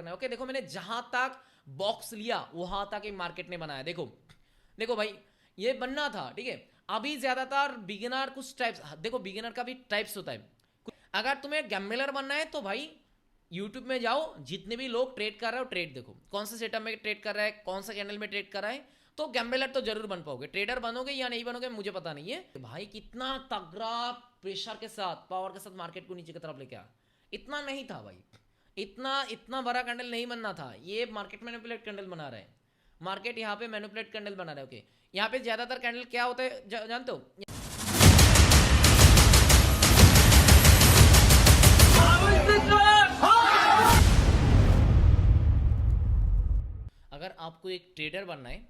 Okay देखो मैंने जहां तक बॉक्स लिया वहां तक एक मार्केट ने बनाया। देखो देखो भाई ये बनना था, ठीक है। अभी ज्यादातर बिगिनर कुछ टाइप्स, देखो बिगिनर का भी टाइप्स होता है। अगर तुम्हें गैम्बलर बनना है तो भाई यूट्यूब में जाओ, जितने भी लोग ट्रेड कर रहे हो ट्रेड देखो, कौन सा सेटअप में ट्रेड कर रहा है, कौन सा कैंडल में ट्रेड कर रहा है, तो गैम्बलर तो जरूर बन पाओगे। ट्रेडर बनोगे या नहीं बनोगे मुझे पता नहीं है। भाई कितना तगड़ा प्रेशर के साथ, पावर के साथ मार्केट को नीचे की तरफ लेके आ, इतना नहीं था भाई, इतना इतना बड़ा कैंडल नहीं बनना था। ये मार्केट मैनिपुलेट कैंडल बना रहा है, मार्केट यहाँ पे मैनिपुलेट कैंडल बना रहा है। ओके यहाँ पे ज्यादातर कैंडल क्या होता है जानते हो? अगर आपको एक ट्रेडर बनना है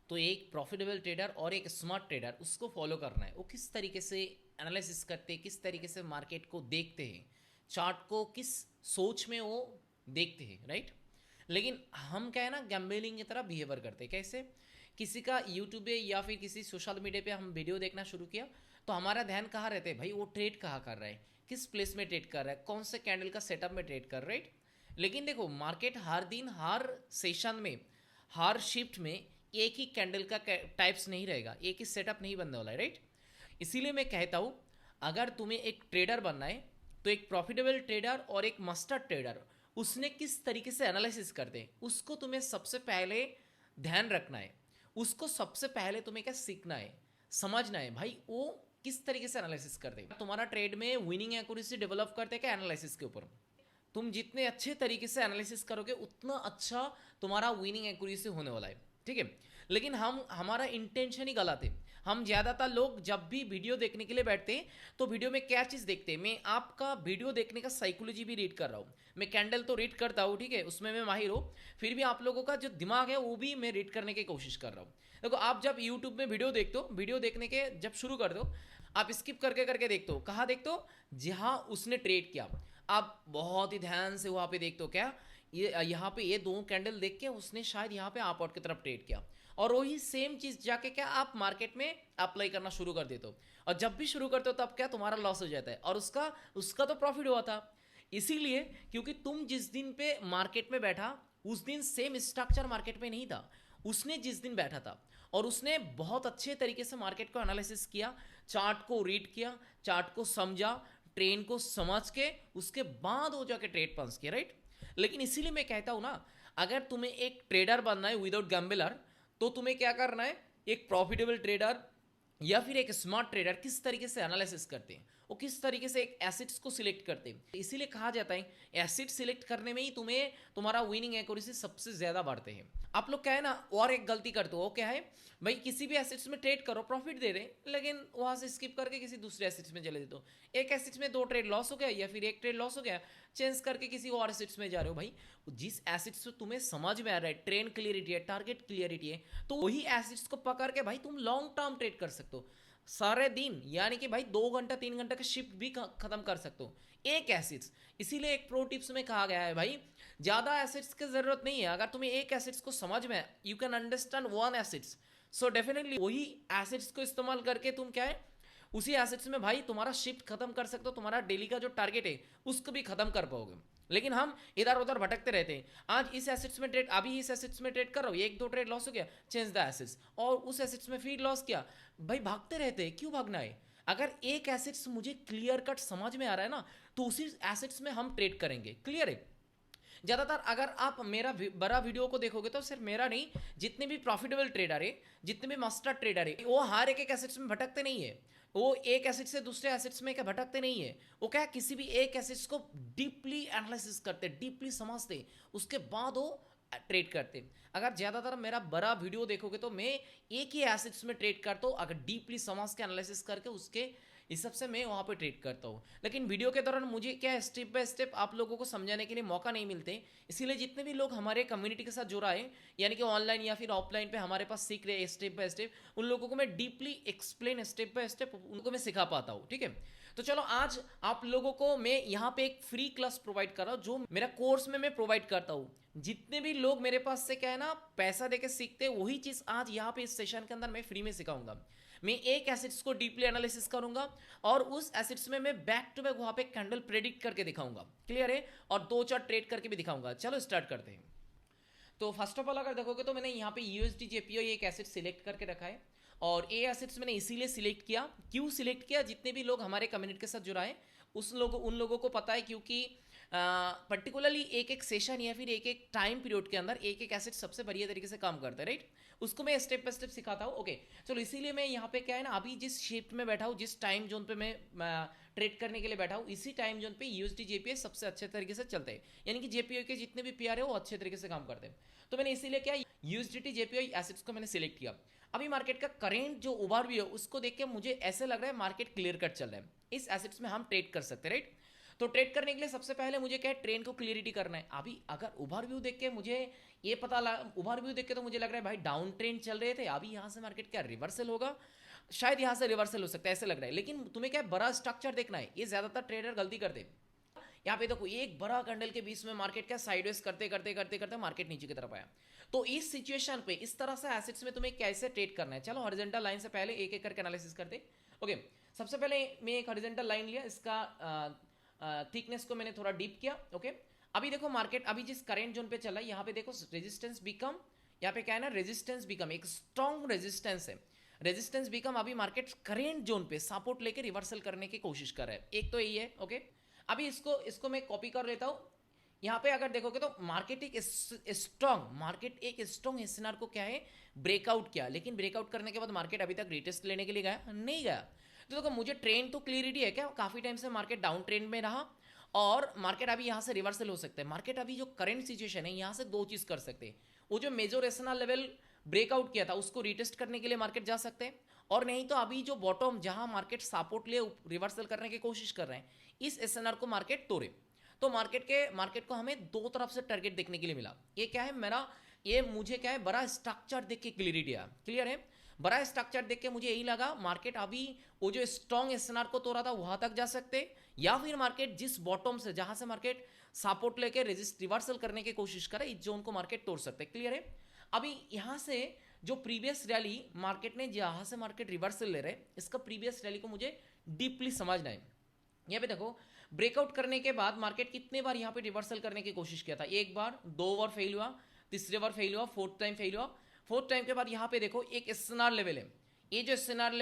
तो एक प्रॉफिटेबल ट्रेडर और एक स्मार्ट ट्रेडर उसको फॉलो करना है। वो किस तरीके से एनालिसिस करते हैं, किस तरीके से मार्केट को देखते हैं, चार्ट को किस सोच में वो देखते हैं, राइट। लेकिन हम क्या है ना, गैम्बलिंग की तरह बिहेवियर करते हैं। कैसे? किसी का यूट्यूब पे या फिर किसी सोशल मीडिया पे हम वीडियो देखना शुरू किया तो हमारा ध्यान कहाँ रहता है भाई, वो ट्रेड कहाँ कर रहा है, किस प्लेस में ट्रेड कर रहा है, कौन से कैंडल का सेटअप में ट्रेड कर रहा है, राइट। लेकिन देखो मार्केट हर दिन हर सेशन में हर शिफ्ट में एक ही कैंडल का टाइप्स नहीं रहेगा, एक ही सेटअप नहीं बनने वाला है, राइट। इसीलिए मैं कहता हूं अगर तुम्हें एक ट्रेडर बनना है तो एक प्रॉफिटेबल ट्रेडर और एक मास्टर ट्रेडर उसने किस तरीके से एनालिसिस करते हैं उसको तुम्हें सबसे पहले ध्यान रखना है। उसको सबसे पहले तुम्हें क्या सीखना है, समझना है भाई वो किस तरीके से एनालिसिस करते हैं। तुम्हारा ट्रेड में विनिंग एक्यूरेसी डेवलप करते हैं क्या एनालिसिस के ऊपर। तुम जितने अच्छे तरीके से एनालिसिस करोगे उतना अच्छा तुम्हारा विनिंग एक्यूरेसी होने वाला है, ठीक है। लेकिन हमारा इंटेंशन ही गलत है। हम ज़्यादातर लोग जब भी वीडियो देखने के लिए बैठते हैं तो वीडियो में क्या चीज़ देखते हैं, मैं आपका वीडियो देखने का साइकोलॉजी भी रीड कर रहा हूँ। मैं कैंडल तो रीड करता हूँ, ठीक है, उसमें मैं माहिर हूँ। फिर भी आप लोगों का जो दिमाग है वो भी मैं रीड करने की कोशिश कर रहा हूँ। देखो आप जब यूट्यूब में वीडियो देखते हो, वीडियो देखने के जब शुरू कर दो आप स्किप करके करके देखते हो, कहाँ देखते हो, जहाँ उसने ट्रेड किया। आप बहुत ही ध्यान से वहाँ पे देखते हो क्या ये यहाँ पे ये दो कैंडल देख के उसने शायद यहाँ पे आप आउट की तरफ ट्रेड किया, और वही सेम चीज जाके क्या आप मार्केट में अप्लाई करना शुरू कर देते हो। और जब भी शुरू करते हो तब क्या तुम्हारा लॉस हो जाता है और उसका उसका तो प्रॉफिट हुआ था। इसीलिए क्योंकि तुम जिस दिन पे मार्केट में बैठा उस दिन सेम स्ट्रक्चर मार्केट में नहीं था, उसने जिस दिन बैठा था और उसने बहुत अच्छे तरीके से मार्केट को एनालिसिस किया, चार्ट को रीड किया, चार्ट को समझा, ट्रेन को समझ के उसके बाद हो जाके ट्रेड पास किया, राइट। लेकिन इसीलिए मैं कहता हूं ना अगर तुम्हें एक ट्रेडर बनना है विदाउट गैम्बलर तो तुम्हें क्या करना है, एक प्रॉफिटेबल ट्रेडर या फिर एक स्मार्ट ट्रेडर किस तरीके से एनालिसिस करते हैं, वो किस तरीके से एक एसेट्स को सिलेक्ट करते हैं। इसीलिए कहा जाता है एसेट सिलेक्ट करने में ही तुम्हें तुम्हारा विनिंग एक्यूरेसी सबसे ज्यादा बढ़ते हैं। आप लोग क्या है ना और एक गलती करते हो, क्या है भाई, किसी भी एसेट्स में ट्रेड करो प्रॉफिट दे रहे लेकिन वहां से स्किप करके किसी दूसरे एसेट्स में चले जाते हो। एक एसेट्स में दो ट्रेड लॉस हो गया या फिर एक ट्रेड लॉस हो गया, चेंज करके किसी और एसेट्स में जा रहे हो। भाई जिस एसेट्स से तुम्हें समझ में आ रहा है, ट्रेंड क्लियरिटी है, टारगेट क्लियरिटी है, तो वही एसेट्स को पकड़ के भाई तुम लॉन्ग टर्म ट्रेड कर सकते हो सारे दिन, यानी कि भाई 2 घंटा 3 घंटा का शिफ्ट भी खत्म कर सकते हो एक एसेट्स। इसीलिए एक प्रो टिप्स में कहा गया है भाई ज्यादा एसेट्स की जरूरत नहीं है। अगर तुम्हें एक एसेट्स को समझ में you can understand one assets, so definitely वही एसेट्स को इस्तेमाल करके तुम क्या है उसी एसेट्स में भाई तुम्हारा शिफ्ट खत्म कर सकते हो, तुम्हारा डेली का जो टारगेट है उसको भी खत्म कर पाओगे। लेकिन हम इधर उधर भटकते रहते हैं, आज इस एसेट्स में ट्रेड, अभी इस एसेट्स में ट्रेड कर रहा हूँ, एक दो ट्रेड लॉस हो गया, चेंज द एसेट्स, और उस एसेट्स में फिर लॉस किया। भाई भागते रहते हैं, क्यों भागना है। अगर एक एसेट्स मुझे क्लियर कट समझ में आ रहा है ना तो उसी एसेट्स में हम ट्रेड करेंगे, क्लियर है। ज्यादातर अगर आप मेरा बड़ा वीडियो को देखोगे तो सिर्फ मेरा नहीं, जितने भी प्रॉफिटेबल ट्रेडर है, जितने भी मास्टर ट्रेडर है, वो हर एक एसेट्स में भटकते नहीं है। वो एक एसेट से दूसरे एसेट्स में क्या भटकते नहीं है, वो क्या किसी भी एक एसेट्स को डीपली एनालिसिस करते, डीपली समझते, उसके बाद वो ट्रेड करते। अगर ज्यादातर मेरा बड़ा वीडियो देखोगे तो मैं एक ही एसेट्स में ट्रेड करता हूँ, अगर डीपली समझ के एनालिसिस करके उसके इस सब से मैं वहाँ पे ट्रेड करता हूँ। लेकिन वीडियो के दौरान मुझे क्या स्टेप बाय स्टेप आप लोगों को समझाने के लिए मौका नहीं मिलते, इसीलिए जितने भी लोग हमारे कम्युनिटी के साथ जुड़ा है, यानी कि ऑनलाइन या फिर ऑफलाइन पे हमारे पास सीख रहे हैं स्टेप बाय स्टेप, उन लोगों को मैं deeply explain step by step उनको मैं सिखा पाता हूँ, ठीक है। तो चलो आज आप लोगों को मैं यहाँ पे एक फ्री क्लास प्रोवाइड कर रहा हूँ जो मेरा कोर्स में मैं प्रोवाइड करता हूँ। जितने भी लोग मेरे पास से क्या है ना पैसा देके सीखते हैं वही चीज़ आज यहाँ पे इस सेशन के अंदर मैं फ्री में सिखाऊंगा। मैं एक एसेट्स को डीपली एनालिसिस करूंगा और उस एसेट्स में मैं बैक टू बैक वहां पे कैंडल प्रेडिक्ट करके दिखाऊंगा, क्लियर है, और दो चार ट्रेड करके भी दिखाऊंगा। चलो स्टार्ट करते हैं। तो फर्स्ट ऑफ ऑल अगर देखोगे तो मैंने यहाँ पे यूएसडी जेपीओ एक एसेट सिलेक्ट करके रखा है, और ये एसेट्स मैंने इसीलिए सिलेक्ट किया, क्यों सिलेक्ट किया, जितने भी लोग हमारे कम्युनिटी के साथ जुड़ा है उन लोगों को पता है, क्योंकि पर्टिकुलरली एक एक सेशन या फिर एक एक टाइम पीरियड के अंदर एक एक एसेट सबसे बढ़िया तरीके से काम करता है, राइट। उसको मैं स्टेप बाय स्टेप सिखाता हूँ। ओके चलो, इसीलिए मैं यहाँ पे क्या है ना, अभी जिस शिफ्ट में बैठा हूँ, जिस टाइम जोन पे मैं ट्रेड करने के लिए बैठा हूँ, इसी टाइम जोन पे यूएसडी जेपीओ सबसे अच्छे तरीके से चलते हैं, यानी कि जेपीओ के जितने भी पीआर है वो अच्छे तरीके से काम करते हैं। तो मैंने इसीलिए क्या यूएसडीटी जेपीओ एसेट्स को मैंने सिलेक्ट किया। अभी मार्केट का करेंट जो ओवरव्यू है उसको देख के मुझे ऐसे लग रहा है मार्केट क्लियर कट चल रहा है, इस एसेट्स में हम ट्रेड कर सकते हैं, राइट। तो ट्रेड करने के लिए सबसे पहले मुझे क्या है, ट्रेंड को क्लियरिटी करना है। अभी अगर ओवरव्यू देख के मुझे ये पता ओवरव्यू देख के तो मुझे लग रहा है भाई डाउन ट्रेंड चल रहे थे, अभी यहाँ से मार्केट क्या रिवर्सल होगा, शायद यहाँ से रिवर्सल हो सकता है, ऐसे लग रहा है। लेकिन तुम्हें क्या है, बड़ा स्ट्रक्चर देखना है, ये ज्यादातर ट्रेडर गलती करते हैं। यहाँ पे देखो एक बड़ा कैंडल के बीच में मार्केट क्या साइडवेज करते करते करते करते मार्केट नीचे की तरफ आया। तो इस सिचुएशन पे इस तरह से एसेट्स में तुम्हें कैसे ट्रेड करना है, चलो हॉरिजॉन्टल लाइन से पहले एक एक करके एनालिसिस करते। ओके सबसे पहले मैं एक हॉरिजॉन्टल लाइन लिया, इसका थिकनेस को मैंने थोड़ा डीप किया। ओके अभी देखो मार्केट अभी जिस करेंट जोन पे चल रहा है, यहाँ पे देखो रेजिस्टेंस बिकम, यहाँ पे क्या है ना, रेजिस्टेंस बिकम एक स्ट्रॉन्ग रेजिस्टेंस है, रेजिस्टेंस बिकम अभी मार्केट करेंट जोन पे सपोर्ट लेके रिवर्सल करने की कोशिश कर रहा है, एक तो यही है। ओके अभी इसको मैं कॉपी कर लेता हूँ। यहाँ पे अगर देखोगे तो मार्केट एक स्ट्रॉन्ग एसएनआर को क्या है, ब्रेकआउट किया, लेकिन ब्रेकआउट करने के बाद मार्केट अभी तक रिटेस्ट लेने के लिए गया नहीं गया। तो देखो मुझे ट्रेंड तो क्लियरिटी है, क्या काफी टाइम से मार्केट डाउन ट्रेंड में रहा और मार्केट अभी यहाँ से रिवर्सल हो सकता है। मार्केट अभी जो करंट सिचुएशन है यहाँ से दो चीज कर सकते हैं, वो जो मेजर एसएनआर लेवल ब्रेकआउट किया था उसको रिटेस्ट करने के लिए मार्केट जा सकते हैं, और नहीं तो अभी जो बॉटम जहां मार्केट सपोर्ट ले रिवर्सल करने की कोशिश कर रहे हैं, इस एसएनआर को मार्केट तोड़े। तो मार्केट को हमें दो तरफ से टारगेट देखने के लिए मिला। ये क्या है मेरा, ये मुझे क्या है, बड़ा स्ट्रक्चर देख के क्लियरिटी आया, क्लियर है, बड़ा स्ट्रक्चर देख के मुझे यही लगा मार्केट अभी वो जो स्ट्रॉन्ग एसएनआर को तोड़ा था वहां तक जा सकते, या फिर मार्केट जिस बॉटम से जहां से मार्केट सपोर्ट लेके रिवर्सल करने की कोशिश करे, इस जोन को मार्केट तोड़ सकते, क्लियर है। अभी यहां से जो प्रीवियस रैली मार्केट ने जहां से मार्केट रिवर्सल ले रहे, इसका प्रीवियस रैली को मुझे डीपली समझना है। यहाँ पे देखो ब्रेकआउट करने के बाद मार्केट कितने बार यहाँ पे रिवर्सल करने की कोशिश किया था, एक बार, दो बार फेल हुआ, तीसरे बार फेल हुआ, फोर्थ टाइम फेल हुआ। फोर्थ टाइम के बाद यहाँ पे देखो एक एसएनआर लेवल है, ये जो एसएनआर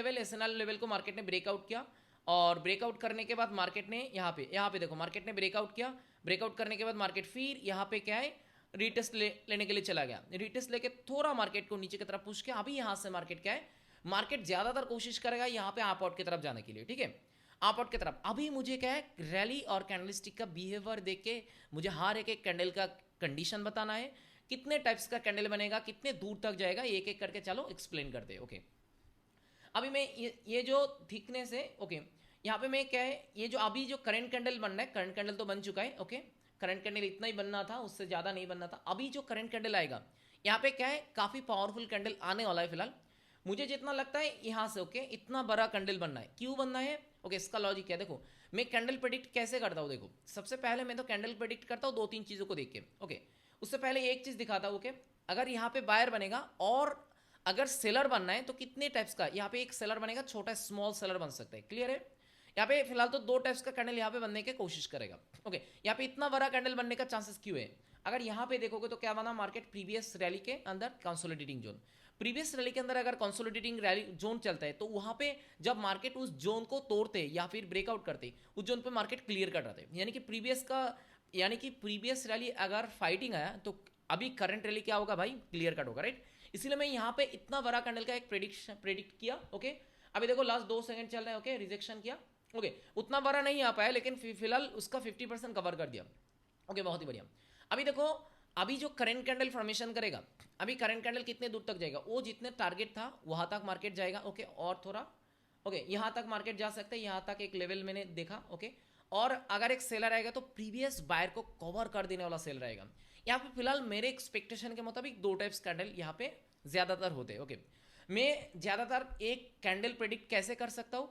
लेवल को मार्केट ने ब्रेकआउट किया, और ब्रेकआउट करने के बाद मार्केट ने यहाँ पे देखो मार्केट ने ब्रेकआउट किया, ब्रेकआउट करने के बाद मार्केट फिर यहाँ पे क्या है, रिटेस्ट लेने के लिए चला गया, रिटेस्ट लेके थोड़ा मार्केट को नीचे की तरफ पुश किया। अभी यहाँ से मार्केट क्या है, मार्केट ज्यादातर कोशिश करेगा यहाँ पे आप आउट की तरफ जाने के लिए, ठीक है, आप आउट की तरफ। अभी मुझे क्या है, रैली और कैंडलस्टिक का बिहेवियर देख के मुझे हर एक एक कैंडल का कंडीशन बताना है, कितने टाइप्स का कैंडल बनेगा, कितने दूर तक जाएगा, एक एक करके चलो एक्सप्लेन करते हैं। ओके अभी मैं ये जो थिकनेस है, ओके यहाँ पे मैं क्या है, ये जो अभी जो करंट कैंडल बन रहा है, करंट कैंडल तो बन चुका है, ओके करंट कैंडल इतना ही बनना था, उससे ज़्यादा नहीं बनना था। अभी जो करंट कैंडल आएगा यहाँ पे क्या है, काफ़ी पावरफुल कैंडल आने वाला है फिलहाल, मुझे जितना लगता है यहाँ से, ओके इतना बड़ा कैंडल बनना है, क्यों बनना है, ओके इसका लॉजिक क्या है, देखो मैं कैंडल प्रेडिक्ट कैसे करता हूँ, देखो सबसे पहले मैं तो कैंडल प्रेडिक्ट करता हूँ दो तीन चीज़ों को देख के। ओके उससे पहले एक चीज़ दिखाता हूँ, ओके अगर यहाँ पे बायर बनेगा और अगर सेलर बनना है तो कितने टाइप्स का, यहाँ पे एक सेलर बनेगा, छोटा स्मॉल सेलर बन सकता है, क्लियर है। यहाँ पे फिलहाल तो दो टाइप्स का कैंडल यहाँ पे बनने की कोशिश करेगा। ओके यहाँ पे इतना बड़ा कैंडल बनने का चांसेस क्यों है, अगर यहाँ पे देखोगे तो क्या बना, मार्केट प्रीवियस रैली के अंदर कंसोलिडेटिंग जोन, प्रीवियस रैली के अंदर अगर कंसोलिडेटिंग रैली जोन चलता है तो वहां पे जब मार्केट उस जोन को तोड़ते या फिर ब्रेकआउट करते, उस जोन पे मार्केट क्लियर कर रहे थे, यानी कि प्रीवियस रैली अगर फाइटिंग आया तो अभी करंट रैली क्या होगा भाई, क्लियर कट होगा, राइट। इसीलिए मैं यहाँ पे इतना बड़ा कैंडल का एक प्रेडिक्ट किया। ओके अभी देखो लास्ट 2 सेकंड चल रहे हैं, ओके रिजेक्शन किया, ओके उतना बड़ा नहीं आ पाया, लेकिन फिलहाल उसका 50% कवर कर दिया, ओके बहुत ही बढ़िया। अभी देखो अभी जो करंट कैंडल फॉर्मेशन करेगा, अभी करंट कैंडल कितने दूर तक जाएगा, वो जितने टारगेट था वहां तक मार्केट जाएगा, ओके और थोड़ा, ओके यहाँ तक मार्केट जा सकता है, यहाँ तक एक लेवल मैंने देखा, ओके और अगर एक सेलर आएगा तो प्रीवियस बायर को कवर कर देने वाला सेल रहेगा। यहाँ पे फिलहाल मेरे एक्सपेक्टेशन के मुताबिक दो टाइप्स कैंडल यहाँ पे ज्यादातर होते हैं। ओके मैं ज्यादातर एक कैंडल प्रेडिक्ट कैसे कर सकता हूँ,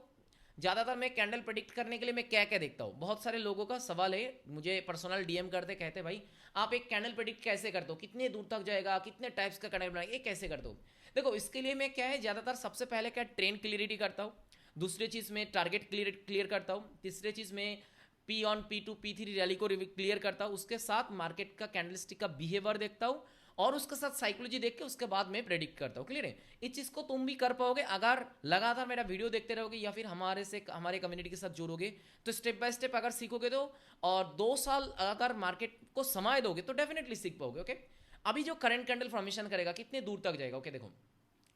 ज़्यादातर मैं कैंडल प्रेडिक्ट करने के लिए मैं क्या क्या देखता हूँ, बहुत सारे लोगों का सवाल है, मुझे पर्सनल डीएम करते, कहते भाई आप एक कैंडल प्रेडिक्ट कैसे करते हो, कितने दूर तक जाएगा, कितने टाइप्स का कैंडल बनाएगा, ये कैसे करते हो। देखो इसके लिए मैं क्या है, ज़्यादातर सबसे पहले क्या ट्रेंड क्लियरिटी करता हूँ, दूसरी चीज़ में टारगेट क्लियर करता हूँ, तीसरी चीज़ में P1 P2 P3 रैली को क्लियर करता हूँ, उसके साथ मार्केट का कैंडलस्टिक का बिहेवियर देखता हूँ और उसके साथ साइकोलॉजी देख के उसके बाद मैं प्रेडिक्ट करता हूँ। क्लियर है, इस चीज़ को तुम भी कर पाओगे अगर लगातार मेरा वीडियो देखते रहोगे या फिर हमारे कम्युनिटी के साथ जुड़ोगे, तो स्टेप बाय स्टेप अगर सीखोगे तो, और 2 साल लगातार मार्केट को समय दोगे तो डेफिनेटली सीख पाओगे। ओके, अभी जो करंट कैंडल फॉर्मेशन करेगा कितने दूर तक जाएगा, ओके देखो,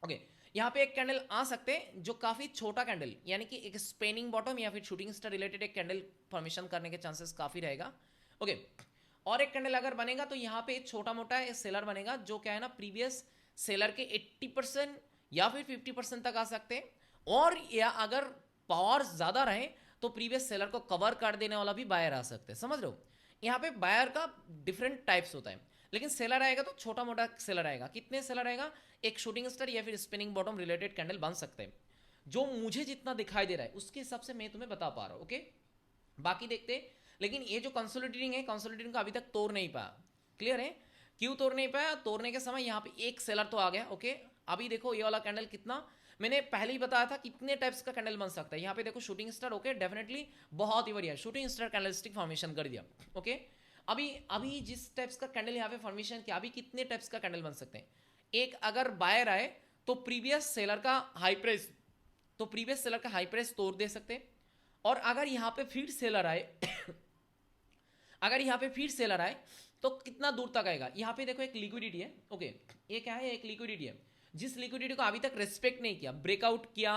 ओके यहाँ पे एक कैंडल आ सकते हैं जो काफी छोटा कैंडल, यानी कि एक स्पेनिंग बॉटम या फिर शूटिंग स्टार रिलेटेड एक कैंडल फॉर्मेशन करने के चांसेस काफी रहेगा। ओके, और एक कैंडल अगर बनेगा तो यहाँ पे छोटा मोटा सेलर बनेगा जो क्या है ना, प्रीवियस सेलर के 80% या फिर 50% तक आ सकते हैं, और या अगर पावर ज्यादा रहे तो प्रीवियस सेलर को कवर कर देने वाला भी बायर आ सकते हैं। समझ रहे हो, यहाँ पे बायर का डिफरेंट टाइप्स होता है, लेकिन सेलर आएगा तो छोटा मोटा सेलर आएगा। कितने सेलर आएगा, एक शूटिंग स्टार या फिर स्पिनिंग बॉटम रिलेटेड कैंडल बन सकते हैं, जो मुझे जितना दिखाई दे रहा है उसके हिसाब से मैं तुम्हें बता पा रहा हूँ। ओके, बाकी देखते, लेकिन ये जो कंसोलिडेटिंग है, कंसोलिडेटिंग का अभी तक तोड़ नहीं पाया। क्लियर है, क्यों तोड़ नहीं पाया, तोड़ने के समय यहाँ पे एक सेलर तो आ गया। ओके, अभी देखो ये वाला कैंडल कितना, मैंने पहले ही बताया था कितने टाइप्स का कैंडल बन सकता है। यहाँ पे देखो शूटिंग स्टार, ओके डेफिनेटली बहुत ही बढ़िया शूटिंग स्टार कैंडलस्टिक फॉर्मेशन कर दिया। ओके, अभी अभी जिस टाइप्स का कैंडल यहाँ पे फॉर्मेशन किया, अभी कितने टाइप्स का कैंडल बन सकते हैं। एक अगर बायर आए तो प्रीवियस सेलर का हाई प्राइस, तो प्रीवियस सेलर का हाई प्राइस तोड़ दे सकते हैं, और अगर यहाँ पे फिर सेलर आए अगर यहाँ पे फिर सेलर आए तो कितना दूर तक आएगा। यहाँ पे देखो एक लिक्विडिटी है, ओके ये क्या है, एक लिक्विडिटी है, जिस लिक्विडिटी को अभी तक रेस्पेक्ट नहीं किया, ब्रेकआउट किया,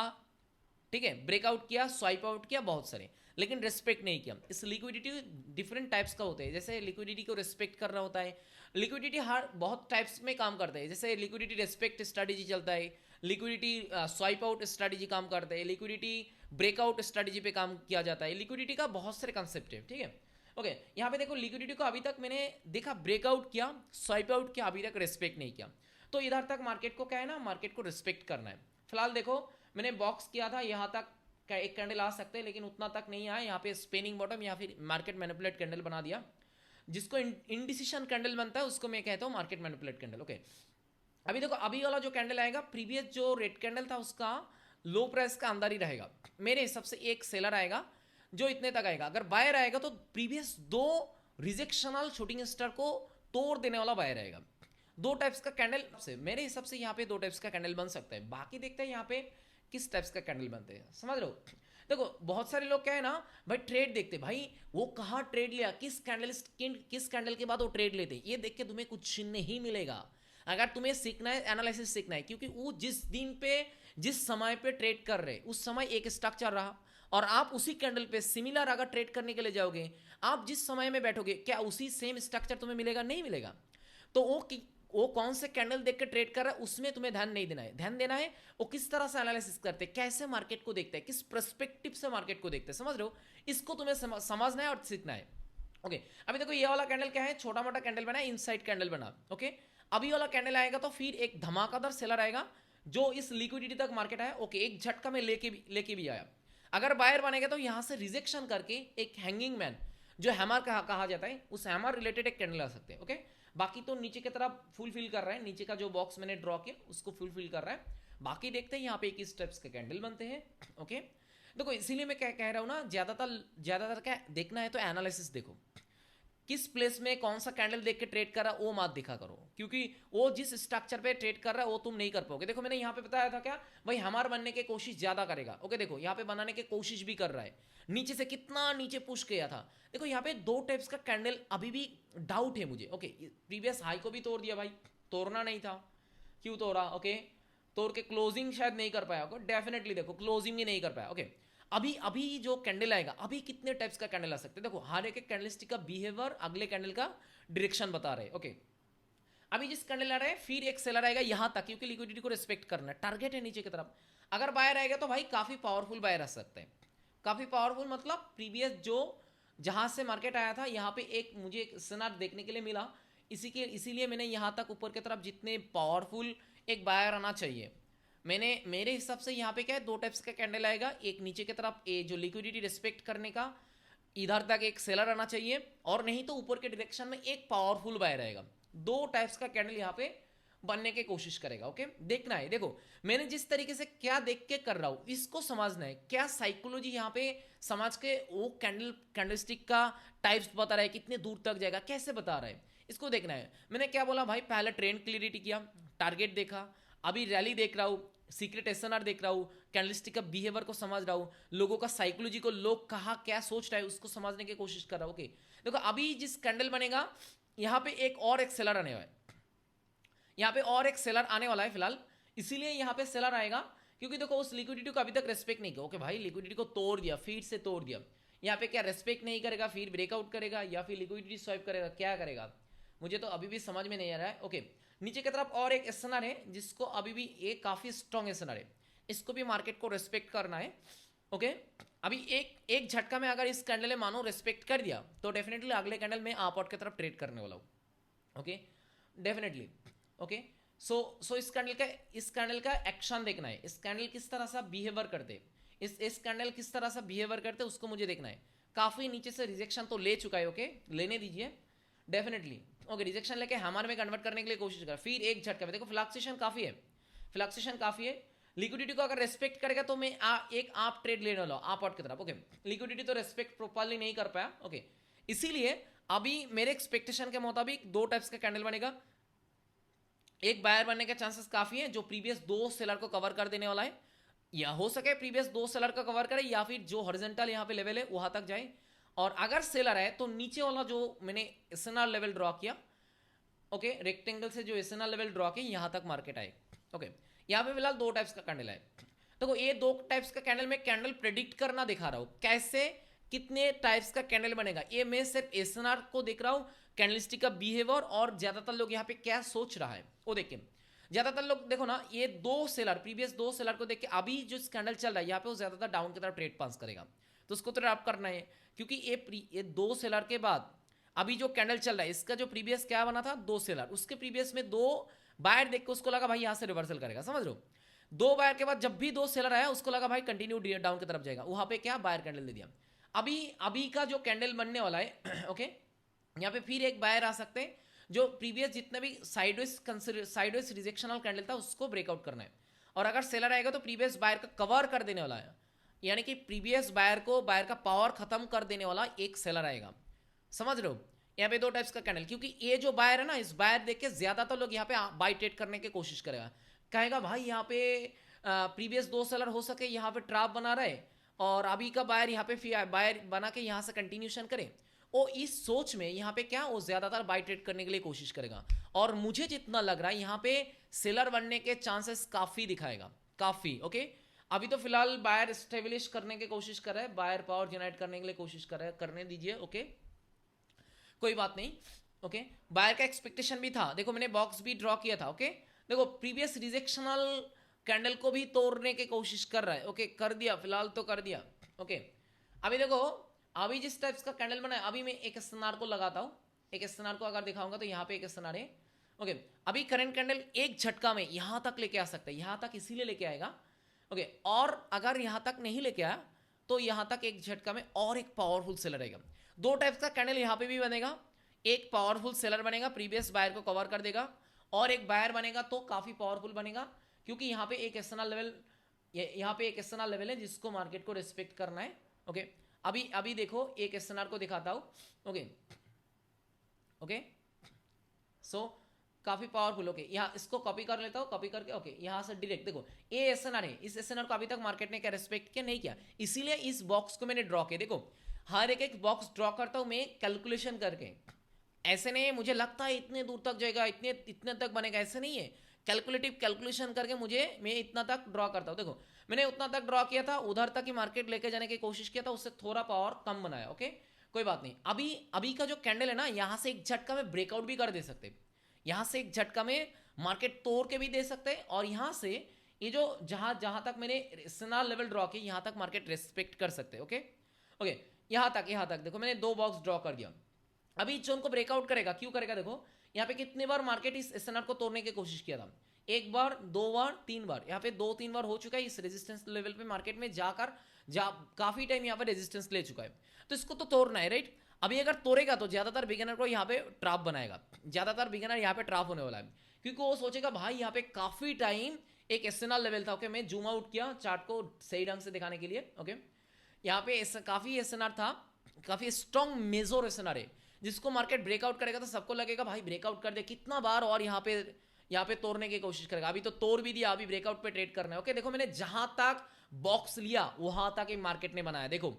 ठीक है ब्रेकआउट किया, स्वाइप आउट किया बहुत सारे, लेकिन रेस्पेक्ट नहीं किया। इस लिक्विडिटी डिफरेंट टाइप्स का होता है, जैसे लिक्विडिटी को रेस्पेक्ट करना होता है, लिक्विडिटी हर बहुत टाइप्स में काम करता है, जैसे लिक्विडिटी रेस्पेक्ट स्ट्रैटेजी चलता है, लिक्विडिटी स्वाइप आउट स्ट्रैटेजी काम करता है, लिक्विडिटी ब्रेकआउट स्ट्रैटेजी पे काम किया जाता है, लिक्विडिटी का बहुत सारे कंसेप्ट है। ठीक है, ओके यहाँ पे देखो लिक्विडिटी को अभी तक मैंने देखा ब्रेकआउट किया, स्वाइप आउट किया, अभी तक रेस्पेक्ट नहीं किया, तो इधर तक मार्केट को क्या है ना, मार्केट को रिस्पेक्ट करना है। फिलहाल देखो मैंने बॉक्स किया था, यहाँ तक एक कैंडल आ सकते हैं, लेकिन उतना तक नहीं आया, यहाँ पे स्पेनिंग बॉटम या फिर मार्केट मैनिपुलेट कैंडल बना दिया, जिसको इनडिसीजन कैंडल बनता है उसको मैं कहता हूँ मार्केट मैनिपुलेट कैंडल। ओके, अभी देखो अभी वाला जो कैंडल आएगा, प्रीवियस जो रेड कैंडल था उसका लो प्राइस का अंदर ही रहेगा, मेरे हिसाब से एक सेलर आएगा जो इतने तक आएगा, अगर बायर आएगा तो प्रीवियस 2 रिजेक्शनल शूटिंग स्टार को तोड़ देने वाला बायर आएगा। 2 टाइप्स का कैंडल से मेरे हिसाब से यहाँ पे 2 टाइप्स का कैंडल बन सकता है, बाकी देखते हैं यहाँ पे किस टाइप्स का कैंडल बनते हैं। समझ लो, देखो बहुत सारे लोग क्या है ना भाई, ट्रेड देखते भाई वो कहाँ ट्रेड लिया, किस कैंडल के बाद वो ट्रेड लेते, ये देख के तुम्हें कुछ नहीं मिलेगा। अगर तुम्हें सीखना है, एनालिसिस सीखना है, क्योंकि वो जिस दिन पे जिस समय पे ट्रेड कर रहे उस समय एक स्ट्रक्चर रहा, और आप उसी कैंडल पे सिमिलर अगर ट्रेड करने के लिए जाओगे, आप जिस समय में बैठोगे क्या उसी सेम स्ट्रक्चर तुम्हें मिलेगा, नहीं मिलेगा। तो वो कौन से कैंडल देख के ट्रेड कर रहा है उसमें तुम्हें ध्यान नहीं देना है, ध्यान देना है वो किस तरह से एनालिसिस करते हैं, कैसे मार्केट को देखते हैं, किस पर्सपेक्टिव से मार्केट को देखते हैं। समझ रहे हो, इसको तुम्हें समझना है और सीखना है। ओके, अभी देखो ये वाला कैंडल क्या है, छोटा मोटा कैंडल बना, इनसाइड कैंडल बना। ओके, अभी वाला कैंडल आएगा तो फिर एक धमाकादार सेलर आएगा जो इस लिक्विडिटी तक मार्केट आया। ओके, एक झटका में लेके भी आया। अगर बायर बनेगा तो यहां से रिजेक्शन करके एक हैंगिंग मैन जो हैमर कहा जाता है, उस हैमर रिलेटेड एक कैंडल आ सकते हैं। ओके, बाकी तो नीचे की तरफ फुलफिल कर रहा है, नीचे का जो बॉक्स मैंने ड्रॉ किया उसको फुलफिल कर रहा है। बाकी देखते हैं यहाँ पे किस टाइप्स के कैंडल बनते हैं। ओके, देखो इसीलिए मैं क्या कह रहा हूँ ना, ज्यादातर क्या देखना है तो एनालिसिस देखो, किस प्लेस में कौन सा कैंडल देख के ट्रेड कर रहा है वो मत दिखा करो, क्योंकि वो जिस स्ट्रक्चर पे ट्रेड कर रहा है वो तुम नहीं कर पाओगे। देखो मैंने यहाँ पे बताया था क्या भाई, हमार बनने की कोशिश ज्यादा करेगा। ओके, देखो यहाँ पे बनाने की कोशिश भी कर रहा है, नीचे से कितना नीचे पुश किया था। देखो यहाँ पे 2 टाइप्स का कैंडल अभी भी डाउट है मुझे। ओके, प्रीवियस हाई को भी तोड़ दिया भाई, तोड़ना नहीं था, क्यों तोड़ा। ओके, तोड़ के क्लोजिंग शायद नहीं कर पाया, डेफिनेटली देखो क्लोजिंग ही नहीं कर पाया। ओके, अभी जो कैंडल आएगा, अभी कितने टाइप्स का कैंडल आ सकते हैं, देखो हर एक कैंडलस्टिक का बिहेवियर अगले कैंडल का डायरेक्शन बता रहे हैं। ओके, अभी जिस कैंडल आ रहा है फिर एक सेलर आएगा यहां तक, क्योंकि लिक्विडिटी को रिस्पेक्ट करना है, टारगेट है नीचे की तरफ। अगर बायर आएगा तो भाई काफी पावरफुल बायर आ सकते हैं, काफी पावरफुल मतलब प्रीवियस जो जहां से मार्केट आया था यहाँ पे एक मुझे एक सिनार देखने के लिए मिला, इसीलिए मैंने यहां तक ऊपर की तरफ जितने पावरफुल एक बायर आना चाहिए मेरे हिसाब से यहाँ पे क्या है, दो टाइप्स का कैंडल आएगा। एक नीचे की तरफ ए जो लिक्विडिटी रिस्पेक्ट करने का, इधर तक एक सेलर आना चाहिए, और नहीं तो ऊपर के डायरेक्शन में एक पावरफुल बायर आएगा। दो टाइप्स का कैंडल यहाँ पे बनने की कोशिश करेगा। ओके, देखना है। देखो मैंने जिस तरीके से क्या देख के कर रहा हूं इसको समझना है, क्या साइकोलॉजी यहाँ पे समझ के वो कैंडलस्टिक का टाइप्स बता रहा है, कितने दूर तक जाएगा, कैसे बता रहा है, इसको देखना है। मैंने क्या बोला भाई, पहले ट्रेंड क्लियरिटी किया, टारगेट देखा, अभी रैली देख रहा हूं, सीक्रेट एसएनआर देख रहा हूं, कैंडलस्टिक का बिहेवियर को समझ रहा हूं, लोगों का साइकोलॉजी को, लोग कहाँ क्या सोच रहा है उसको समझने की कोशिश कर रहा हूं। ओके, देखो अभी जिस कैंडल बनेगा यहाँ पे एक और एक सेलर आने वाला है, यहाँ पे और एक सेलर आने वाला है फिलहाल, इसीलिए यहाँ पे सेलर आएगा क्योंकि देखो उस लिक्विडिटी को अभी तक रेस्पेक्ट नहीं किया। ओके भाई, लिक्विडिटी को तोड़ दिया, फिर से तोड़ दिया, यहाँ पे क्या रेस्पेक्ट नहीं करेगा, फिर ब्रेकआउट करेगा या फिर लिक्विडिटी स्वाइप करेगा, क्या करेगा मुझे तो अभी भी समझ में नहीं आ रहा है। ओके, नीचे की तरफ और एक एसएनआर है जिसको अभी भी एक काफी स्ट्रॉन्ग एसएनआर है, इसको भी मार्केट को रेस्पेक्ट करना है। ओके, अभी एक झटका में अगर इस कैंडल ने मानो रेस्पेक्ट कर दिया तो डेफिनेटली अगले कैंडल में आप आउट की तरफ ट्रेड करने वाला हूँ। Okay, definitely. ओके, सो इस कैंडल का एक्शन देखना है, इस कैंडल किस तरह से बिहेवियर करते, इस कैंडल किस तरह से बिहेवियर करते उसको मुझे देखना है। काफी नीचे से रिजेक्शन तो ले चुका है। ओके, लेने दीजिए डेफिनेटली। ओके, रिजेक्शन लेके हैमर में कन्वर्ट करने के लिए कोशिश कर, फिर एक झटका में देखो फ्लक्चुएशन काफी है, फ्लक्चुएशन काफी है। लिक्विडिटी को अगर रेस्पेक्ट करेगा तो मैं एक आप ट्रेड लेने वाला हूं आप आउट की तरफ। ओके, लिक्विडिटी तो रेस्पेक्ट प्रॉपर्ली नहीं कर पाया। ओके, इसीलिए अभी मेरे एक्सपेक्टेशन के मुताबिक दो टाइप्स का कैंडल बनेगा, एक बायर बनने के चांसेस काफी है जो प्रीवियस दो सेलर को कवर कर देने वाला है, या हो सके प्रीवियस दो सेलर का कवर करे या फिर जो हॉरिजॉन्टल यहाँ पे लेवल है वहां तक जाए, और अगर सेलर है तो नीचे वाला जो मैंने एसएनआर लेवल ड्रॉ किया, ओके, रेक्टेंगल से जो एसएनआर लेवल ड्रॉ किया यहां तक मार्केट आए। ओके, यहाँ पे फिलहाल दो टाइप्स का कैंडल है। देखो ये दो टाइप्स का कैंडल में कैंडल प्रेडिक्ट करना दिखा रहा हूं, कैसे कितने टाइप्स का कैंडल बनेगा, ये मैं सिर्फ एसएनआर को देख रहा हूं, कैंडलस्टिक का बिहेवियर और ज्यादातर लोग यहाँ पे क्या सोच रहा है वो देख के। ज्यादातर लोग देखो ना, ये दो सेलर प्रीवियस दो सेलर को देख के अभी जो कैंडल चल रहा है यहाँ पे वो ज्यादातर डाउन की तरफ ट्रेड पास करेगा, तो उसको तो ट्रैप करना है क्योंकि ये दो सेलर के बाद अभी जो कैंडल चल रहा है इसका जो प्रीवियस क्या बना था, दो सेलर, उसके प्रीवियस में दो बायर देख के उसको लगा भाई यहाँ से रिवर्सल करेगा, समझ लो। दो बायर के बाद जब भी दो सेलर आया उसको लगा भाई कंटिन्यू डाउन की तरफ जाएगा, वहां पे क्या बायर कैंडल दे दिया। अभी का जो कैंडल बनने वाला है ओके, यहाँ पे फिर एक बायर आ सकते हैं, जो प्रीवियस जितने भी साइडवेज रिजेक्शनल कैंडल था उसको ब्रेकआउट करना है, और अगर सेलर आएगा तो प्रीवियस बायर का कवर कर देने वाला है, यानी कि प्रीवियस बायर का पावर खत्म कर देने वाला एक सेलर आएगा, समझ रहे हो। यहाँ पे दो टाइप्स का कैंडल, क्योंकि ये जो बायर है ना, इस बायर देख के ज्यादातर लोग यहाँ पे बाई ट्रेड करने की कोशिश करेगा, कहेगा भाई यहाँ पे प्रीवियस दो सेलर हो सके यहाँ पे ट्रैप बना रहे और अभी का बायर यहाँ पे बायर बना के यहाँ से कंटिन्यूशन करे, वो इस सोच में यहाँ पे क्या वो ज्यादातर बाई ट्रेड करने के लिए कोशिश करेगा, और मुझे जितना लग रहा है यहाँ पे सेलर बनने के चांसेस काफी दिखाएगा, काफी। ओके, अभी तो फिलहाल बायर स्टेब्लिश करने की कोशिश कर रहा है, बायर पावर जनरेट करने के लिए कोशिश कर रहा है, करने दीजिए। ओके, कोई बात नहीं। ओके, बायर का एक्सपेक्टेशन भी था, देखो मैंने बॉक्स भी ड्रॉ किया था। ओके, देखो प्रीवियस रिजेक्शनल कैंडल को भी तोड़ने की कोशिश कर रहा है। ओके, कर दिया, फिलहाल तो कर दिया। ओके, अभी देखो अभी जिस टाइप्स का कैंडल बना है, अभी मैं एक एसएनआर को लगाता हूं, एक एसएनआर को अगर दिखाऊंगा तो यहाँ पे एक एसएनआर है। ओके, अभी करंट कैंडल एक झटका में यहां तक लेके आ सकता है, यहां तक इसीलिए लेके आएगा। ओके, और अगर यहां तक नहीं लेके आया तो यहां तक एक झटका में और एक पावरफुल सेलर रहेगा। दो टाइप्स का कैंडल यहां पे भी बनेगा, एक पावरफुल सेलर बनेगा प्रीवियस बायर को कवर कर देगा, और एक बायर बनेगा तो काफी पावरफुल बनेगा, क्योंकि यहाँ पे एक एसएनआर लेवल, यहाँ पे एक एसएनआर लेवल है जिसको मार्केट को रिस्पेक्ट करना है। ओके, अभी देखो एक एसएनआर को दिखाता हूं। ओके ओके, सो काफी पावरफुल। ओके, यहाँ इसको कॉपी कर लेता हूँ, कॉपी करके ओके यहाँ से डायरेक्ट देखो ये एसएनआर है, इस एसएनआर को अभी तक मार्केट ने क्या रिस्पेक्ट किया, नहीं किया, इसीलिए इस बॉक्स को मैंने ड्रॉ किया। देखो हर एक बॉक्स ड्रॉ करता हूं मैं कैलकुलेशन करके, ऐसे नहीं है मुझे लगता है इतने दूर तक जाएगा, इतने तक बनेगा, ऐसे नहीं है, कैलकुलेटिव कैलकुलेशन करके मैं इतना तक ड्रॉ करता हूं। देखो मैंने उतना तक ड्रॉ किया था, उधर तक ही मार्केट लेके जाने की कोशिश किया था, उससे थोड़ा पावर कम बनाया। ओके, कोई बात नहीं। अभी का जो कैंडल है ना, यहां से एक झटका में ब्रेकआउट भी कर दे सकते, यहां से एक झटका में मार्केट तोड़ के भी दे सकते हैं, और यहां से ये जो जहां तक मैंने एसएनआर लेवल ड्रॉ किया यहां तक मार्केट रेस्पेक्ट कर सकते हैं। ओके ओके, यहां तक देखो मैंने दो बॉक्स ड्रॉ कर दिया। अभी जोन को ब्रेकआउट करेगा, क्यों करेगा, देखो यहाँ पे कितने बार मार्केट इस एसएनआर को तोड़ने की कोशिश किया था, एक बार, दो बार, तीन बार, यहाँ पे 2-3 बार हो चुका है इस रेजिस्टेंस लेवल पे मार्केट में जाकर काफी टाइम यहाँ पे रेजिस्टेंस ले चुका है। तो इसको तो तोड़ना है, राइट। अभी अगर तोड़ेगा तो ज्यादातर बिगिनर को यहाँ पे ट्रैप बनाएगा, ज्यादातर बिगिनर यहाँ पे ट्रैप होने वाला है, क्योंकि वो सोचेगा भाई यहाँ पे काफी टाइम एक एसएनआर लेवल था। ओके, मैं जूम आउट किया चार्ट को सही ढंग से दिखाने के लिए। ओके, यहाँ पे काफी एसएनआर था, काफी स्ट्रॉन्ग मेजर एसएनआर है, जिसको मार्केट ब्रेकआउट करेगा तो सबको लगेगा भाई ब्रेकआउट कर दे, कितना बार और यहाँ पे तोड़ने की कोशिश करेगा। अभी तो तोड़ भी दिया, अभी ब्रेकआउट पे ट्रेड करना है। ओके, देखो मैंने जहां तक बॉक्स लिया वहां तक ही मार्केट ने बनाया। देखो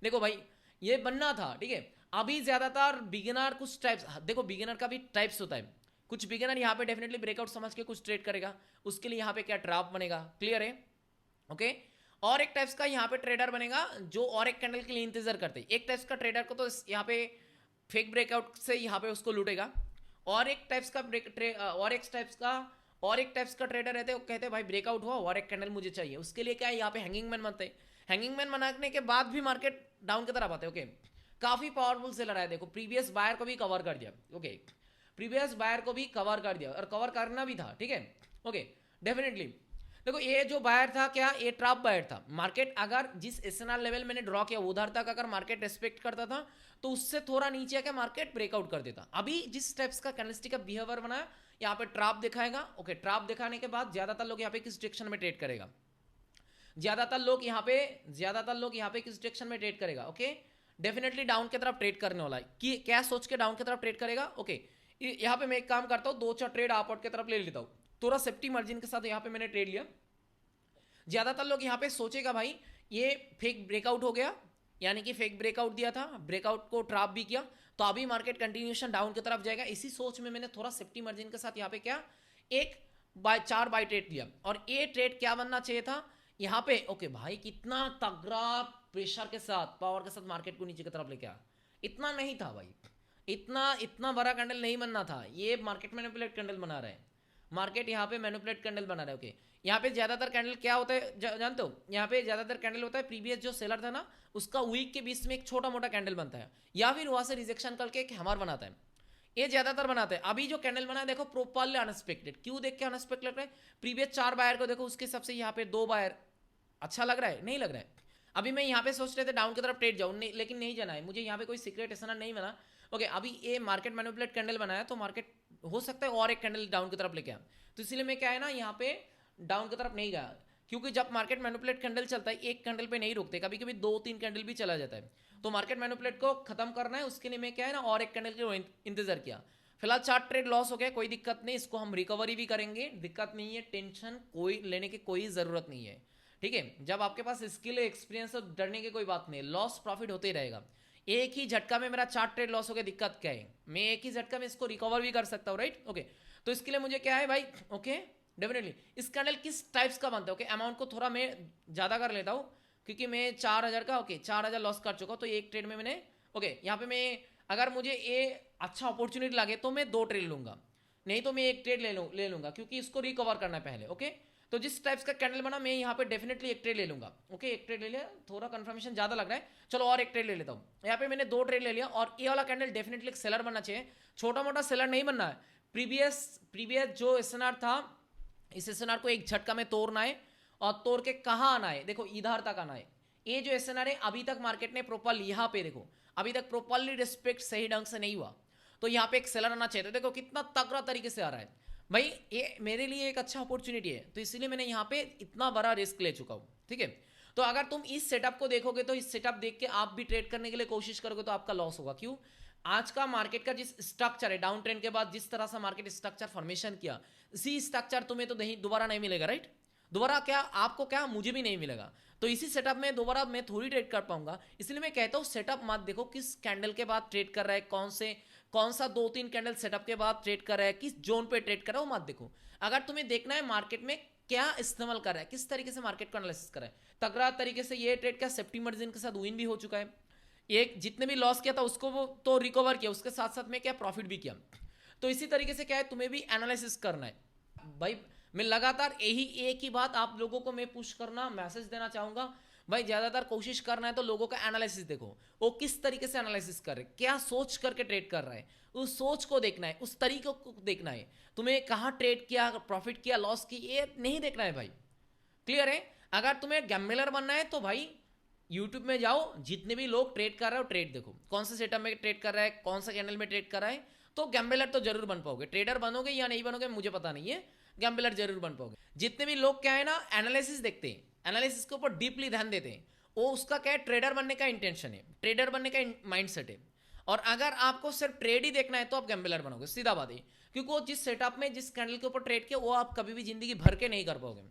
देखो भाई, ये बनना था, ठीक है। अभी ज्यादातर बिगिनर कुछ टाइप्स, देखो बिगिनर का भी टाइप्स होता है। कुछ बिगिनर यहाँ पे डेफिनेटली ब्रेकआउट समझ के कुछ ट्रेड करेगा, उसके लिए यहाँ पे क्या ट्रैप बनेगा, क्लियर है। ओके, और एक टाइप्स का यहाँ पे ट्रेडर बनेगा जो और एक कैंडल के लिए इंतजार करते हैं। एक टाइप्स का ट्रेडर को तो यहाँ पे फेक ब्रेकआउट से यहाँ पे उसको लूटेगा, और एक टाइप्स का और एक टाइप्स का ट्रेडर रहते हैं, वो कहते हैं भाई ब्रेकआउट हुआ और एक कैंडल मुझे चाहिए, उसके लिए क्या है यहाँ पे हैंगिंग मैन बनते हैं। हैंगिंग मैन बनाने के बाद भी मार्केट डाउन की तरफ आते हैं। ओके, काफी पावरफुल सेलर है, देखो प्रीवियस बायर को भी कवर कर दिया। ओके, प्रीवियस बायर को भी कवर कर दिया, और कवर करना भी था, ठीक है। ओके, डेफिनेटली देखो ये जो बायर था, क्या ये ट्रैप बायर था। मार्केट अगर जिस एसएनआर लेवल मैंने ड्रॉ किया उधर तक अगर मार्केट रेस्पेक्ट करता था तो उससे थोड़ा नीचे आके मार्केट ब्रेकआउट कर देता। अभी जिस स्टेप्स का कैंडलस्टिक का बिहेवियर बनाया, यहाँ पे ट्रैप दिखाएगा। ओके, ट्रैप दिखाने के बाद ज्यादातर लोग यहाँ पे किस डायरेक्शन में ट्रेड करेगा, ज्यादातर लोग यहाँ पे किस डायरेक्शन में ट्रेड करेगा। ओके, डेफिनेटली डाउन की तरफ ट्रेड करने वाला है। कि क्या सोच के डाउन की तरफ ट्रेड करेगा। ओके, यहाँ पे मैं एक काम करता हूँ, 2-4 ट्रेड अपवर्ड की तरफ ले लेता हूँ, थोड़ा सेफ्टी मार्जिन के साथ यहाँ पे मैंने ट्रेड लिया। ज्यादातर लोग यहाँ पे सोचेगा भाई ये फेक ब्रेकआउट हो गया, यानी कि फेक ब्रेकआउट दिया था, ब्रेकआउट को ट्रैप भी किया, तो अभी मार्केट कंटिन्यूएशन डाउन की तरफ जाएगा। इसी सोच में मैंने थोड़ा सेफ्टी मार्जिन के साथ यहाँ पे क्या एक 4 बाय ट्रेड लिया, और ये ट्रेड क्या बनना चाहिए था यहाँ पे। ओके भाई, कितना तगड़ा प्रेशर के साथ, पावर के साथ मार्केट को नीचे की तरफ लेके आया। इतना नहीं था भाई, इतना बड़ा कैंडल नहीं बनना था। ये मार्केट मैनिपुलेट कैंडल बना रहा है, मार्केट यहाँ पे मैनिपुलेट कैंडल बना रहा है। ओके, यहाँ पे ज्यादातर कैंडल क्या होता है जानते हो, यहाँ पे ज्यादातर कैंडल होता है प्रीवियस जो सेलर था ना उसका वीक के बीच में एक छोटा मोटा कैंडल बनता है, या फिर वहां से रिजेक्शन करके एक हैमर बनाता है, ये ज्यादातर बनाते हैं। अभी जो कैंडल बना है देखो प्रोपरली अनएक्सपेक्टेड, क्यों देख के अनएक्सपेक्टेड लग रहा है। प्रीवियस 4 बायर को देखो, उसके सबसे यहाँ पे 2 बायर, अच्छा लग रहा है, नहीं लग रहा है। अभी मैं यहाँ पे सोच रहे थे डाउन की तरफ ट्रेड जाऊँ, लेकिन नहीं जाना है मुझे, यहाँ पे कोई सीक्रेट ऐसा नहीं बना। ओके, अभी ये मार्केट मैनिपुलेट कैंडल बनाया, तो मार्केट हो सकता है और एक कैंडल डाउन की तरफ लेके आया, तो इसीलिए मैं क्या है ना यहाँ पे डाउन की तरफ नहीं गया। क्योंकि जब मार्केट मैनिपुलेट कैंडल चलता है एक कैंडल पे नहीं रुकते, कभी कभी 2-3 कैंडल भी चला जाता है, तो मार्केट मैनिपुलेट को खत्म करना है, उसके लिए मैं क्या है ना और एक कैंडल के इंतजार किया। फिलहाल 4 ट्रेड लॉस हो गया, कोई दिक्कत नहीं, इसको हम रिकवरी भी करेंगे, दिक्कत नहीं है, टेंशन कोई लेने की कोई जरूरत नहीं है, ठीक है। जब आपके पास स्किल है, एक्सपीरियंस, तो डरने की कोई बात नहीं, लॉस प्रॉफिट होते ही रहेगा। एक ही झटका में मेरा 4 ट्रेड लॉस हो गया, दिक्कत क्या है, मैं एक ही झटका में इसको रिकवर भी कर सकता हूँ, राइट। ओके, तो इसके लिए मुझे क्या है भाई, ओके डेफिनेटली इस कैंडल किस टाइप्स का बनता है। ओके, अमाउंट को थोड़ा मैं ज्यादा कर लेता हूँ, क्योंकि मैं 4000 का 4000 लॉस कर चुका हूँ, तो एक ट्रेड में मैंने ओके यहाँ पे मैं अगर मुझे ये अच्छा अपॉर्चुनिटी लगे तो मैं 2 ट्रेड लूंगा, नहीं तो मैं एक ट्रेड ले लूंगा, क्योंकि इसको रिकवर करना है पहले। ओके, तो जिस टाइप्स का कैंडल बना मैं यहाँ पे डेफिनेटली एक ट्रेड ले लूंगा। ओके, एक ट्रेड ले लिया, थोड़ा कंफर्मेशन ज्यादा लग रहा है, चलो और एक ट्रेड ले लेता हूँ। यहाँ पे मैंने 2 ट्रेड ले लिया, और ये वाला कैंडल डेफिनेटली एक सेलर बनना चाहिए, छोटा मोटा सेलर नहीं बनना है। प्रीवियस जो एसएनआर था, इस एसएनआर को एक झटका में तोड़ना है, और तोड़ के कहाँ आना है, देखो इधर तक आना है। ये जो एसएनआर है अभी तक मार्केट ने प्रॉपर, यहाँ पे देखो अभी तक प्रॉपरली रिस्पेक्ट सही ढंग से नहीं हुआ, तो यहाँ पे एक सेलर आना चाहिए। तो देखो कितना तगड़ा तरीके से आ रहा है भाई, ये मेरे लिए एक अच्छा अपॉर्चुनिटी है, तो इसीलिए मैंने यहाँ पे इतना बड़ा रिस्क ले चुका हूँ, ठीक है। तो अगर तुम इस सेटअप को देखोगे, तो इस सेटअप देख के आप भी ट्रेड करने के लिए कोशिश करोगे, तो आपका लॉस होगा। क्यों, आज का मार्केट का जिस स्ट्रक्चर है, डाउन ट्रेंड के बाद जिस तरह से मार्केट स्ट्रक्चर फॉर्मेशन किया, इसी स्ट्रक्चर तुम्हें तो दोबारा नहीं मिलेगा, राइट। दोबारा क्या आपको, क्या मुझे भी नहीं मिलेगा, तो इसी सेटअप में दोबारा मैं थोड़ी ट्रेड कर पाऊंगा। इसलिए मैं कहता हूँ सेटअप मत देखो, किस कैंडल के बाद ट्रेड कर रहा है, कौन सा 2-3 कैंडल सेटअप के बाद ट्रेड कर रहा है, किस जोन पे ट्रेड कर रहा है, वो मत देखो। अगर तुम्हें देखना है मार्केट में क्या इस्तेमाल कर रहा है, किस तरीके से मार्केट को एनालिसिस कर रहा है, तगड़ा तरीके से ये ट्रेड क्या सेफ्टी मार्जिन के साथ विन भी हो चुका है, एक जितने भी लॉस किया था उसको वो तो रिकवर किया, उसके साथ साथ में क्या प्रॉफिट भी किया। तो इसी तरीके से क्या है, तुम्हें भी एनालिसिस करना है भाई। मैं लगातार यही एक ही बात आप लोगों को मैं पुश करना, मैसेज देना चाहूंगा भाई ज़्यादातर कोशिश करना है तो लोगों का एनालिसिस देखो, वो किस तरीके से एनालिसिस कर रहे, क्या सोच करके ट्रेड कर रहा है, उस सोच को देखना है, उस तरीके को देखना है। तुम्हें कहाँ ट्रेड किया, प्रॉफिट किया, लॉस की, ये नहीं देखना है भाई। क्लियर है? अगर तुम्हें गैम्बलर बनना है तो भाई यूट्यूब में जाओ, जितने भी लोग ट्रेड कर रहे हो ट्रेड देखो, कौन सा सेटअप में ट्रेड कर रहा है, कौन सा कैंडल में ट्रेड कर रहा है, तो गैम्बलर तो जरूर बन पाओगे। ट्रेडर बनोगे या नहीं बनोगे मुझे पता नहीं है, गैम्बलर जरूर बन पाओगे। जितने भी लोग क्या है ना, एनालिसिस देखते हैं, एनालिसिस के ऊपर डीपली ध्यान देते हैं, वो उसका क्या है, ट्रेडर बनने का इंटेंशन है, ट्रेडर बनने का माइंडसेट है। और अगर आपको सिर्फ ट्रेड ही देखना है तो आप गैम्बलर बनोगे, सीधा बात है। क्योंकि वो जिस सेटअप में, जिस कैंडल के ऊपर ट्रेड किया, वो आप कभी भी जिंदगी भर के नहीं कर पाओगे,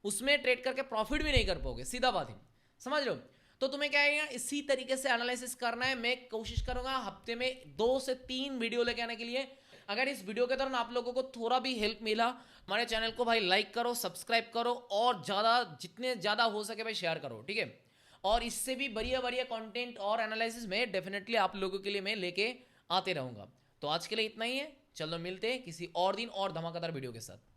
उसमें ट्रेड करके प्रॉफिट भी नहीं कर पाओगे, सीधा बात है। समझ लो? तो तुम्हें क्या है, इसी तरीके से एनालिसिस करना है। मैं कोशिश करूंगा हफ्ते में 2 से 3 वीडियो लेके आने के लिए। अगर इस वीडियो के दौरान आप लोगों को थोड़ा भी हेल्प मिला, हमारे चैनल को भाई लाइक करो, सब्सक्राइब करो, और ज़्यादा, जितने ज़्यादा हो सके भाई शेयर करो, ठीक है? और इससे भी बढ़िया बढ़िया कंटेंट और एनालिसिस में डेफिनेटली आप लोगों के लिए मैं लेके आते रहूँगा। तो आज के लिए इतना ही है, चलो मिलते हैं किसी और दिन और धमाकेदार वीडियो के साथ।